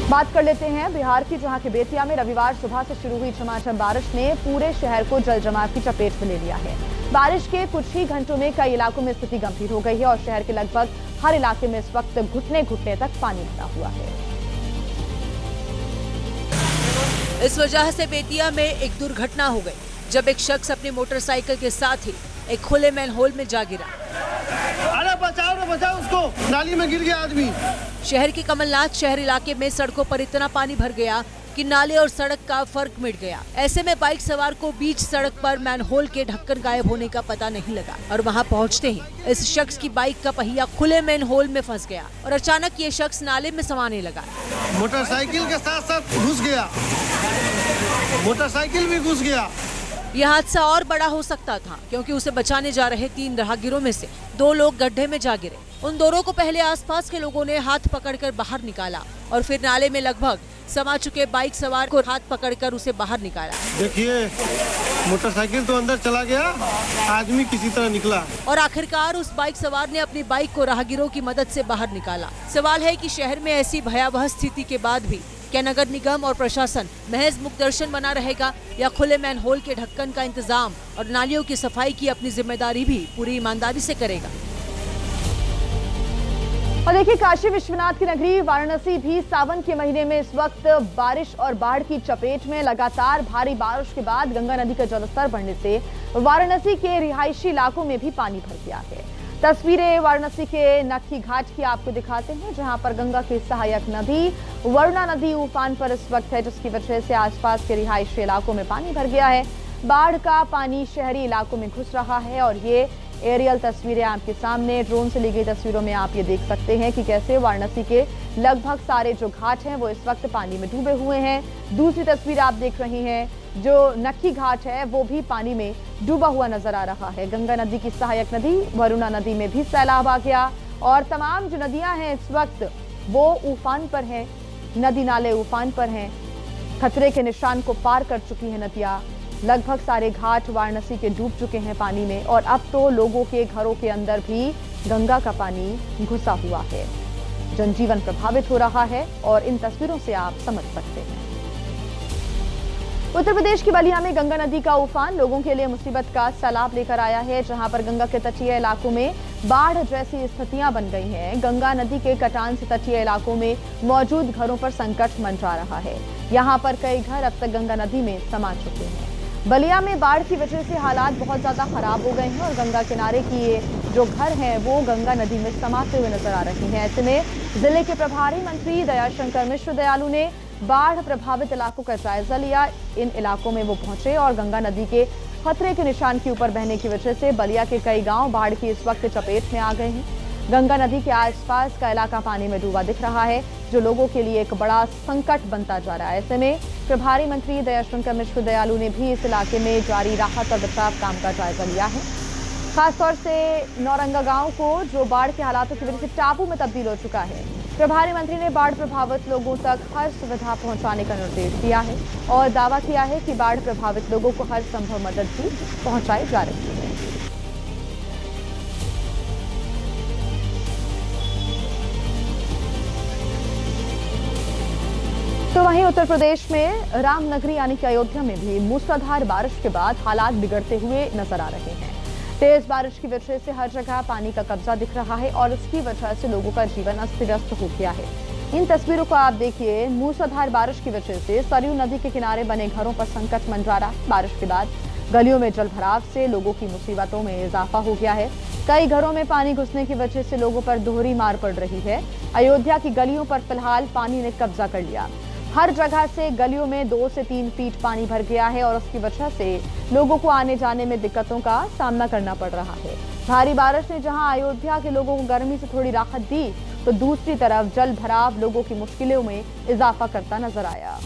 बात कर लेते हैं बिहार की, जहां के बेतिया में रविवार सुबह से शुरू हुई झमाझम बारिश ने पूरे शहर को जलजमाव की चपेट में ले लिया है। बारिश के कुछ ही घंटों में कई इलाकों में स्थिति गंभीर हो गई है और शहर के लगभग हर इलाके में इस वक्त घुटने घुटने तक पानी भरा हुआ है। इस वजह से बेतिया में एक दुर्घटना हो गई जब एक शख्स अपनी मोटरसाइकिल के साथ ही एक खुले मैनहोल में जा गिरा। अरे बचाओ उसको, नाली में गिर गया आदमी। शहर के कमलनाथ शहर इलाके में सड़कों पर इतना पानी भर गया कि नाले और सड़क का फर्क मिट गया। ऐसे में बाइक सवार को बीच सड़क पर मैनहोल के ढक्कन गायब होने का पता नहीं लगा और वहां पहुंचते ही इस शख्स की बाइक का पहिया खुले मैनहोल में फंस गया और अचानक ये शख्स नाले में समाने लगा। मोटरसाइकिल के साथ साथ घुस गया, मोटरसाइकिल भी घुस गया। यह हादसा और बड़ा हो सकता था क्योंकि उसे बचाने जा रहे 3 राहगीरों में से 2 लोग गड्ढे में जा गिरे। उन दोनों को पहले आसपास के लोगों ने हाथ पकड़कर बाहर निकाला और फिर नाले में लगभग समा चुके बाइक सवार को हाथ पकड़कर उसे बाहर निकाला। देखिए, मोटरसाइकिल तो अंदर चला गया, आदमी किसी तरह निकला और आखिरकार उस बाइक सवार ने अपनी बाइक को राहगीरों की मदद से बाहर निकाला। सवाल है कि शहर में ऐसी भयावह स्थिति के बाद भी क्या नगर निगम और प्रशासन महज मुख दर्शन बना रहेगा या खुले मैनहोल के ढक्कन का इंतजाम और नालियों की सफाई की अपनी जिम्मेदारी भी पूरी ईमानदारी से करेगा। और देखिए, काशी विश्वनाथ की नगरी वाराणसी भी सावन के महीने में इस वक्त बारिश और बाढ़ की चपेट में। लगातार भारी बारिश के बाद गंगा नदी का जलस्तर बढ़ने से वाराणसी के रिहायशी इलाकों में भी पानी भर गया है। तस्वीरें वाराणसी के नक्की घाट की आपको दिखाते हैं, जहां पर गंगा की सहायक नदी वरुणा नदी उफान पर इस वक्त है, जिसकी वजह से आसपास के रिहायशी इलाकों में पानी भर गया है। बाढ़ का पानी शहरी इलाकों में घुस रहा है और ये एरियल तस्वीरें आपके सामने, ड्रोन से ली गई तस्वीरों में आप ये देख सकते हैं कि कैसे वाराणसी के लगभग सारे जो घाट हैं वो इस वक्त पानी में डूबे हुए हैं। दूसरी तस्वीर आप देख रही हैं, जो नक्की घाट है वो भी पानी में डूबा हुआ नजर आ रहा है। गंगा नदी की सहायक नदी वरुणा नदी में भी सैलाब आ गया और तमाम जो नदियां हैं इस वक्त वो उफान पर हैं, नदी नाले उफान पर हैं। खतरे के निशान को पार कर चुकी है नदियां। लगभग सारे घाट वाराणसी के डूब चुके हैं पानी में और अब तो लोगों के घरों के अंदर भी गंगा का पानी घुसा हुआ है। जनजीवन प्रभावित हो रहा है और इन तस्वीरों से आप समझ सकते हैं। उत्तर प्रदेश की बलिया में गंगा नदी का उफान लोगों के लिए मुसीबत का सैलाब लेकर आया है, जहां पर गंगा के तटीय इलाकों में बाढ़ जैसी स्थितियां बन गई हैं। गंगा नदी के कटान से तटीय इलाकों में मौजूद घरों पर संकट मंडरा रहा है। यहां पर कई घर अब तक गंगा नदी में समा चुके हैं। बलिया में बाढ़ की वजह से हालात बहुत ज्यादा खराब हो गए हैं और गंगा किनारे की ये जो घर हैं वो गंगा नदी में समाते हुए नजर आ रहे हैं। ऐसे में जिले के प्रभारी मंत्री दयाशंकर मिश्र दयालु ने बाढ़ प्रभावित इलाकों का जायजा लिया। इन इलाकों में वो पहुंचे और गंगा नदी के खतरे के निशान के ऊपर बहने की वजह से बलिया के कई गांव बाढ़ की इस वक्त चपेट में आ गए हैं। गंगा नदी के आसपास का इलाका पानी में डूबा दिख रहा है, जो लोगों के लिए एक बड़ा संकट बनता जा रहा है। ऐसे में प्रभारी मंत्री दयाशंकर मिश्र दयालु ने भी इस इलाके में जारी राहत और बचाव काम का जायजा लिया है। खासतौर से नौरंगा गांव को जो बाढ़ के हालातों की वजह से टापू में तब्दील हो चुका है। प्रभारी मंत्री ने बाढ़ प्रभावित लोगों तक हर सुविधा पहुंचाने का निर्देश दिया है और दावा किया है कि बाढ़ प्रभावित लोगों को हर संभव मदद भी पहुंचाई जा रही है। तो वहीं उत्तर प्रदेश में रामनगरी यानी कि अयोध्या में भी मूसलाधार बारिश के बाद हालात बिगड़ते हुए नजर आ रहे हैं। तेज बारिश की वजह से हर जगह पानी का कब्जा दिख रहा है और इसकी वजह से लोगों का जीवन अस्त व्यस्त हो गया है। इन तस्वीरों को आप देखिए, मूसलाधार बारिश की वजह से सरयू नदी के किनारे बने घरों पर संकट मंडरा रहा। बारिश के बाद गलियों में जल भराव से लोगों की मुसीबतों में इजाफा हो गया है। कई घरों में पानी घुसने की वजह से लोगों पर दोहरी मार पड़ रही है। अयोध्या की गलियों पर फिलहाल पानी ने कब्जा कर लिया। हर जगह से गलियों में 2 से 3 फीट पानी भर गया है और उसकी वजह से लोगों को आने जाने में दिक्कतों का सामना करना पड़ रहा है। भारी बारिश ने जहां अयोध्या के लोगों को गर्मी से थोड़ी राहत दी, तो दूसरी तरफ जल भराव लोगों की मुश्किलों में इजाफा करता नजर आया।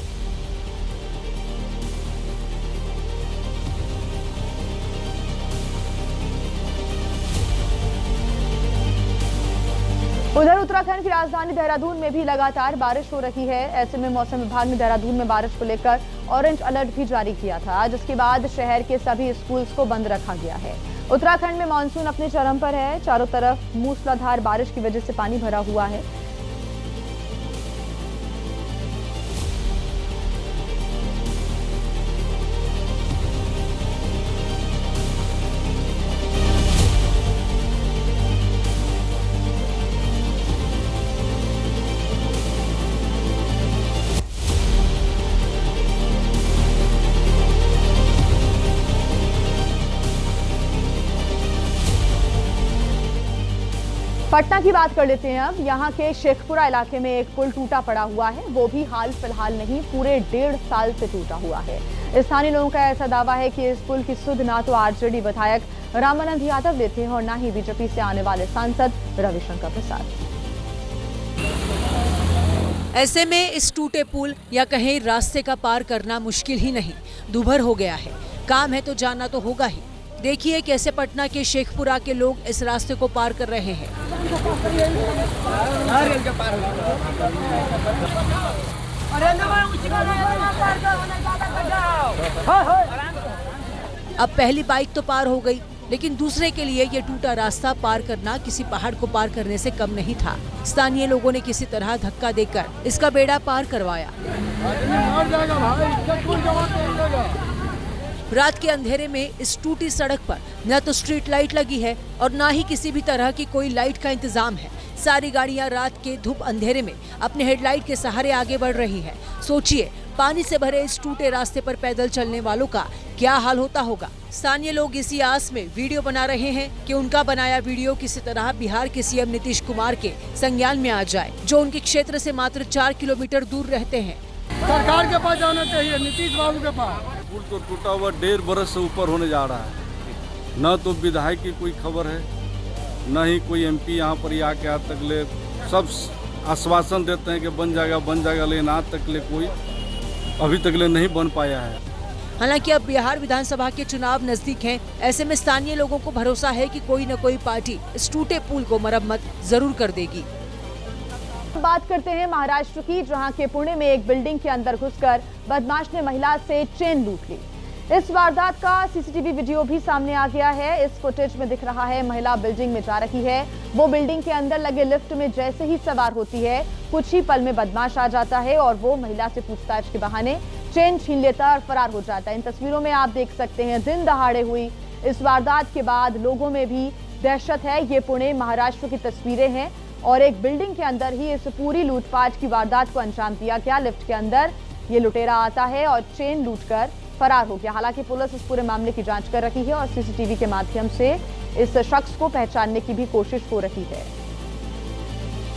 उधर उत्तराखंड की राजधानी देहरादून में भी लगातार बारिश हो रही है। ऐसे में मौसम विभाग ने देहरादून में बारिश को लेकर ऑरेंज अलर्ट भी जारी किया था, जिसके बाद शहर के सभी स्कूल्स को बंद रखा गया है। उत्तराखंड में मानसून अपने चरम पर है। चारों तरफ मूसलाधार बारिश की वजह से पानी भरा हुआ है। पटना की बात कर लेते हैं अब। यहाँ के शेखपुरा इलाके में एक पुल टूटा पड़ा हुआ है, वो भी हाल फिलहाल नहीं, पूरे 1.5 साल से टूटा हुआ है। स्थानीय लोगों का ऐसा दावा है कि इस पुल की सुध ना तो आरजेडी विधायक रामानंद यादव लेते हैं और ना ही बीजेपी से आने वाले सांसद रविशंकर प्रसाद। ऐसे में इस टूटे पुल या कहीं रास्ते का पार करना मुश्किल ही नहीं, दूभर हो गया है। काम है तो जाना तो होगा ही। देखिए कैसे पटना के शेखपुरा के लोग इस रास्ते को पार कर रहे हैं। अब पहली बाइक तो पार हो गई, लेकिन दूसरे के लिए ये टूटा रास्ता पार करना किसी पहाड़ को पार करने से कम नहीं था। स्थानीय लोगों ने किसी तरह धक्का देकर इसका बेड़ा पार करवाया। रात के अंधेरे में इस टूटी सड़क पर न तो स्ट्रीट लाइट लगी है और न ही किसी भी तरह की कोई लाइट का इंतजाम है। सारी गाड़ियां रात के धूप अंधेरे में अपने हेडलाइट के सहारे आगे बढ़ रही है। सोचिए, पानी से भरे इस टूटे रास्ते पर पैदल चलने वालों का क्या हाल होता होगा। स्थानीय लोग इसी आस में वीडियो बना रहे हैं कि उनका बनाया वीडियो किसी तरह बिहार के सीएम नीतीश कुमार के संज्ञान में आ जाए, जो उनके क्षेत्र से मात्र 4 किलोमीटर दूर रहते हैं। सरकार के पास जाना चाहिए, नीतीश बाबू के पास। पुल तो टूटा हुआ 1.5 बरस से ऊपर होने जा रहा है। न तो विधायक की कोई खबर है, न ही कोई एमपी यहाँ पर ही आके आज तक ले सब आश्वासन देते हैं कि बन जाएगा, लेकिन आज तक ले कोई अभी तक ले नहीं बन पाया है। हालांकि अब बिहार विधानसभा के चुनाव नजदीक हैं, ऐसे में स्थानीय लोगों को भरोसा है कि कोई न कोई पार्टी इस टूटे पुल को मरम्मत जरूर कर देगी। बात करते हैं महाराष्ट्र की, जहां के पुणे में एक बिल्डिंग के अंदर घुसकर बदमाश ने महिला से चेन लूट ली। इस वारदात का सीसीटीवी वीडियो भी सामने आ गया है। इस फुटेज में दिख रहा है महिला बिल्डिंग में जा रही है। वो बिल्डिंग के अंदर लगे लिफ्ट में जैसे ही सवार होती है, कुछ ही पल में बदमाश आ जाता है और वो महिला से पूछताछ के बहाने चेन छीन लेता और फरार हो जाता है। इन तस्वीरों में आप देख सकते हैं, दिन दहाड़े हुई इस वारदात के बाद लोगों में भी दहशत है। ये पुणे महाराष्ट्र की तस्वीरें हैं और एक बिल्डिंग के अंदर ही इस पूरी लूटपाट की वारदात को अंजाम दिया गया। लिफ्ट के अंदर ये लुटेरा आता है और चेन लूटकर फरार हो गया। हालांकि पुलिस इस पूरे मामले की जांच कर रही है और सीसीटीवी के माध्यम से इस शख्स को पहचानने की भी कोशिश हो रही है।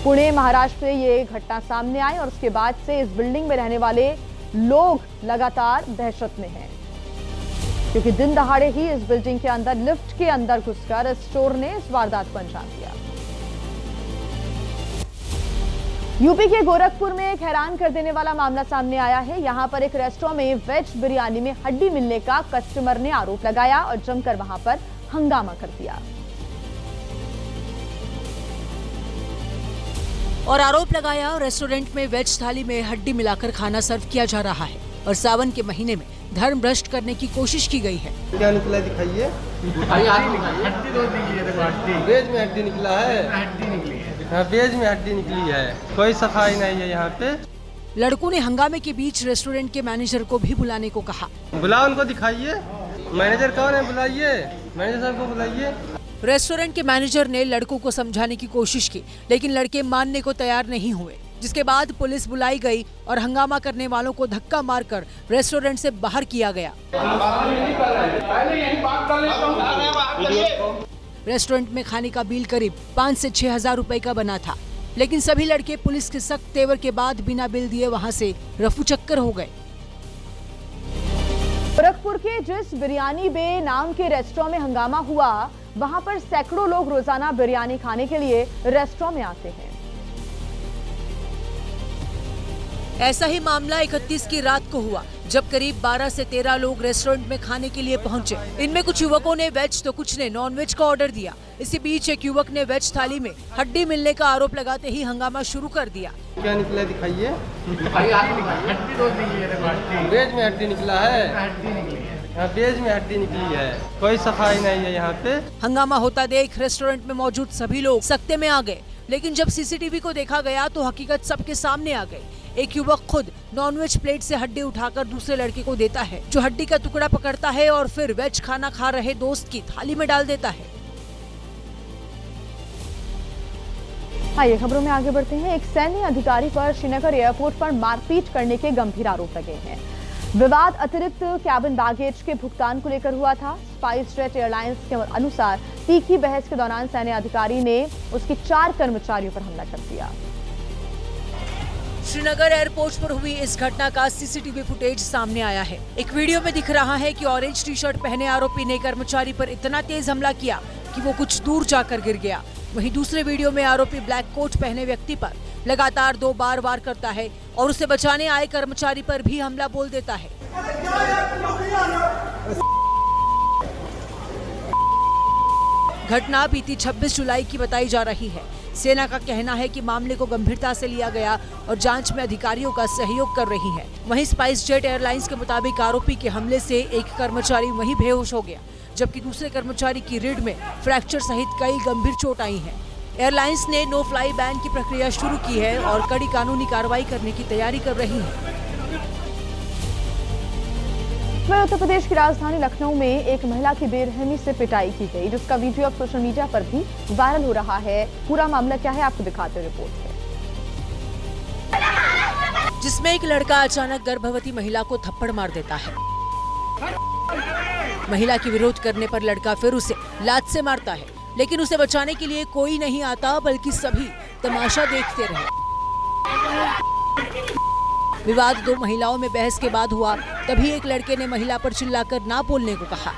पुणे महाराष्ट्र से ये घटना सामने आई और उसके बाद से इस बिल्डिंग में रहने वाले लोग लगातार दहशत में हैं, क्योंकि दिन दहाड़े ही इस बिल्डिंग के अंदर लिफ्ट के अंदर घुसकर इस चोर ने इस वारदात को अंजाम दिया। यूपी के गोरखपुर में एक हैरान कर देने वाला मामला सामने आया है। यहां पर एक रेस्टोरेंट में वेज बिरयानी में हड्डी मिलने का कस्टमर ने आरोप लगाया और जमकर वहां पर हंगामा कर दिया। और आरोप लगाया रेस्टोरेंट में वेज थाली में हड्डी मिलाकर खाना सर्व किया जा रहा है और सावन के महीने में धर्म भ्रष्ट करने की कोशिश की गई है। क्या निकला दिखाइए। वेज में हड्डी निकला है। वेज में हड्डी निकली है, कोई सफाई नहीं है यहाँ पे। लड़कों ने हंगामे के बीच रेस्टोरेंट के मैनेजर को भी बुलाने को कहा। बुलाओ, उनको दिखाइए। मैनेजर कौन है, बुलाइए, मैनेजर साहब को बुलाइए। रेस्टोरेंट के मैनेजर ने लड़कों को समझाने की कोशिश की, लेकिन लड़के मानने को तैयार नहीं हुए, जिसके बाद पुलिस बुलाई गई और हंगामा करने वालों को धक्का मारकर रेस्टोरेंट से बाहर किया गया। रेस्टोरेंट में खाने का बिल करीब 5 से 6 हजार रुपए का बना था, लेकिन सभी लड़के पुलिस के सख्त तेवर के बाद बिना बिल दिए वहां से रफू चक्कर हो गए। गोरखपुर के जिस बिरयानी बे नाम के रेस्टोरेंट में हंगामा हुआ, वहां पर सैकड़ों लोग रोजाना बिरयानी खाने के लिए रेस्टोरेंट में आते हैं। ऐसा ही मामला 31 की रात को हुआ, जब करीब 12 से 13 लोग रेस्टोरेंट में खाने के लिए पहुंचे। इनमें कुछ युवकों ने वेज तो कुछ ने नॉनवेज का ऑर्डर दिया। इसी बीच एक युवक ने वेज थाली में हड्डी मिलने का आरोप लगाते ही हंगामा शुरू कर दिया। क्या निकला दिखाइए। वेज में हड्डी निकला है। वेज में हड्डी निकली है, कोई सफाई नहीं है यहाँ पे। हंगामा होता देख रेस्टोरेंट में मौजूद सभी लोग सख्ते में आ गए, लेकिन जब सीसीटीवी को देखा गया तो हकीकत सबके सामने आ गई। एक युवक खुद नॉनवेज प्लेट से हड्डी उठाकर दूसरे लड़के को देता है, जो हड्डी का टुकड़ा पकड़ता है और फिर वेज खाना खा रहे दोस्त की थाली में डाल देता है। आइए खबरों में आगे बढ़ते हैं। एक सैन्य अधिकारी पर श्रीनगर एयरपोर्ट पर मारपीट करने के गंभीर आरोप लगे हैं। विवाद अतिरिक्त कैबिन बैगेज के भुगतान को लेकर हुआ था। स्पाइस जेट एयरलाइंस के अनुसार तीखी बहस के दौरान सैन्य अधिकारी ने उसके 4 कर्मचारियों पर हमला कर दिया। श्रीनगर एयरपोर्ट पर हुई इस घटना का सीसीटीवी फुटेज सामने आया है। एक वीडियो में दिख रहा है कि ऑरेंज टी शर्ट पहने आरोपी ने कर्मचारी पर इतना तेज हमला किया कि वो कुछ दूर जाकर गिर गया। वहीं दूसरे वीडियो में आरोपी ब्लैक कोट पहने व्यक्ति पर लगातार 2 बार वार करता है और उसे बचाने आए कर्मचारी पर भी हमला बोल देता है। घटना बीती 26 जुलाई की बताई जा रही है। सेना का कहना है कि मामले को गंभीरता से लिया गया और जांच में अधिकारियों का सहयोग कर रही है। वहीं स्पाइस जेट एयरलाइंस के मुताबिक आरोपी के हमले से एक कर्मचारी वहीं बेहोश हो गया, जबकि दूसरे कर्मचारी की रीढ़ में फ्रैक्चर सहित कई गंभीर चोट आई है। एयरलाइंस ने नो फ्लाई बैन की प्रक्रिया शुरू की है और कड़ी कानूनी कार्रवाई करने की तैयारी कर रही है। उत्तर प्रदेश की राजधानी लखनऊ में एक महिला की बेरहमी से पिटाई की गई, जिसका वीडियो अब सोशल मीडिया पर भी वायरल हो रहा है। पूरा मामला क्या है आपको दिखाते हैं रिपोर्ट में, जिसमें एक लड़का अचानक गर्भवती महिला को थप्पड़ मार देता है। महिला के विरोध करने पर लड़का फिर उसे लात से मारता है, लेकिन उसे बचाने के लिए कोई नहीं आता, बल्कि सभी तमाशा देखते रहे। विवाद 2 महिलाओं में बहस के बाद हुआ, तभी एक लड़के ने महिला पर चिल्लाकर ना बोलने को कहा।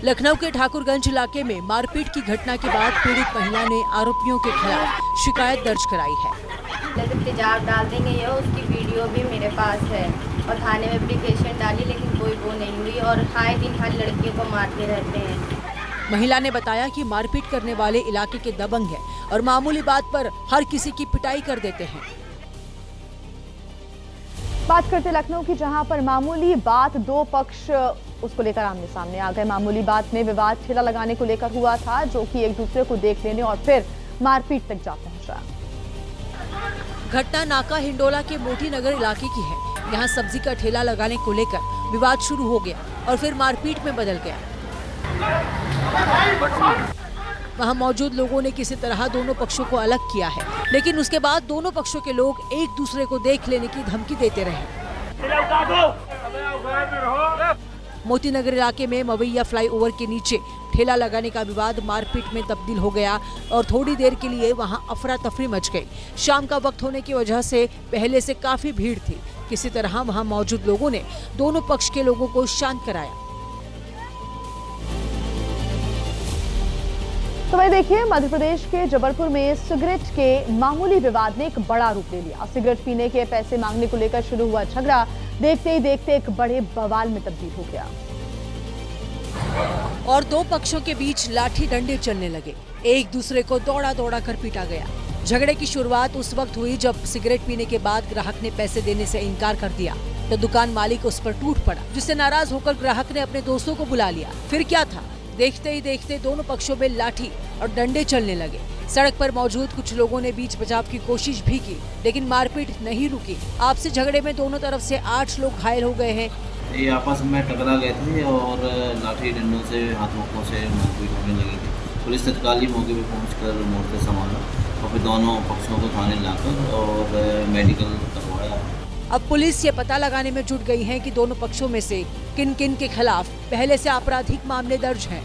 लखनऊ के ठाकुरगंज इलाके में मारपीट की घटना के बाद पीड़ित महिला ने आरोपियों के खिलाफ शिकायत दर्ज कराई है। तेजाब डाल देंगे ये, उसकी वीडियो भी मेरे पास है और थाने में एप्लीकेशन डाली, लेकिन कोई वो नहीं हुई और आए दिन हर लड़कियों को मारते रहते हैं। महिला ने बताया कि मारपीट करने वाले इलाके के दबंग हैं और मामूली बात पर हर किसी की पिटाई कर देते हैं। बात करते लखनऊ की, जहां पर मामूली बात 2 पक्ष उसको लेकर आमने सामने आ गए। मामूली बात में विवाद ठेला लगाने को लेकर हुआ था, जो कि एक दूसरे को देख लेने और फिर मारपीट तक जा पहुंचा। घटना नाका हिंडोला के मोती नगर इलाके की है। यहाँ सब्जी का ठेला लगाने को लेकर विवाद शुरू हो गया और फिर मारपीट में बदल गया। वहाँ मौजूद लोगों ने किसी तरह दोनों पक्षों को अलग किया है, लेकिन उसके बाद दोनों पक्षों के लोग एक दूसरे को देख लेने की धमकी देते रहे। मोती नगर इलाके में मवैया फ्लाईओवर के नीचे ठेला लगाने का विवाद मारपीट में तब्दील हो गया और थोड़ी देर के लिए वहां अफरा तफरी मच गई। शाम का वक्त होने की वजह से पहले से काफी भीड़ थी। किसी तरह वहां मौजूद लोगों ने दोनों पक्ष के लोगों को शांत कराया। तो वही देखिए, मध्य प्रदेश के जबलपुर में सिगरेट के मामूली विवाद ने एक बड़ा रूप ले लिया। सिगरेट पीने के पैसे मांगने को लेकर शुरू हुआ झगड़ा देखते ही देखते एक बड़े बवाल में तब्दील हो गया और 2 पक्षों के बीच लाठी डंडे चलने लगे। एक दूसरे को दौड़ा दौड़ा कर पीटा गया। झगड़े की शुरुआत उस वक्त हुई जब सिगरेट पीने के बाद ग्राहक ने पैसे देने से इनकार कर दिया, तो दुकान मालिक उस पर टूट पड़ा, जिससे नाराज होकर ग्राहक ने अपने दोस्तों को बुला लिया। फिर क्या था, देखते ही देखते दोनों पक्षों में लाठी और डंडे चलने लगे। सड़क पर मौजूद कुछ लोगों ने बीच बचाव की कोशिश भी की, लेकिन मारपीट नहीं रुकी। आपसी झगड़े में दोनों तरफ से 8 लोग घायल हो गए हैं। ये आपस में टकरा गए थे और लाठी डंडों से हाथों से मारपीट होने लगी थी। पुलिस तत्काल ही मौके पर पहुंचकर मोर्चा संभाला और फिर दोनों पक्षों को थाने लाकर और मेडिकल करवाया। अब पुलिस ये पता लगाने में जुट गई है कि दोनों पक्षों में से किन किन के खिलाफ पहले से आपराधिक मामले दर्ज हैं।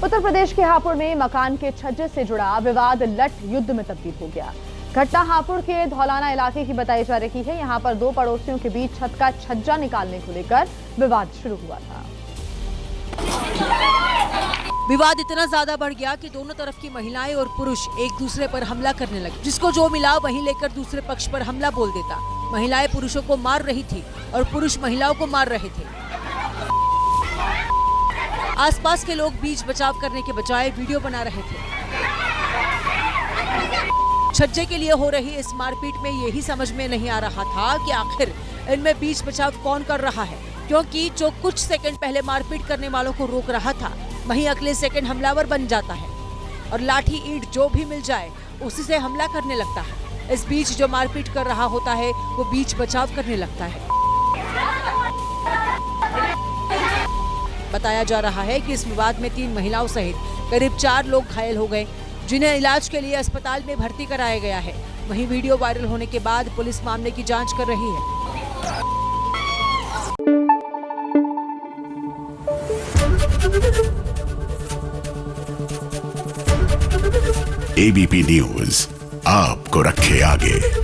उत्तर प्रदेश के हापुड़ में मकान के छज्जे से जुड़ा विवाद लठ युद्ध में तब्दील हो गया। घटना हापुड़ के धौलाना इलाके की बताई जा रही है। यहाँ पर 2 पड़ोसियों के बीच छत का छज्जा निकालने को लेकर विवाद शुरू हुआ था। विवाद इतना ज्यादा बढ़ गया कि दोनों तरफ की महिलाएं और पुरुष एक दूसरे पर हमला करने लगे। जिसको जो मिला वहीं लेकर दूसरे पक्ष पर हमला बोल देता। महिलाएं पुरुषों को मार रही थी और पुरुष महिलाओं को मार रहे थे। आसपास के लोग बीच बचाव करने के बजाय वीडियो बना रहे थे। छज्जे के लिए हो रही इस मारपीट में यही समझ में नहीं आ रहा था कि आखिर इनमें बीच बचाव कौन कर रहा है, क्योंकि जो कुछ सेकंड पहले मारपीट करने वालों को रोक रहा था वहीं अगले सेकंड हमलावर बन जाता है और लाठी ईंट जो भी मिल जाए उसी से हमला करने लगता है। इस बीच जो मारपीट कर रहा होता है वो बीच बचाव करने लगता है। बताया जा रहा है कि इस विवाद में 3 महिलाओं सहित करीब 4 लोग घायल हो गए, जिन्हें इलाज के लिए अस्पताल में भर्ती कराया गया है। वहीं वीडियो वायरल होने के बाद पुलिस मामले की जांच कर रही है। एबीपी न्यूज आपको रखे आगे।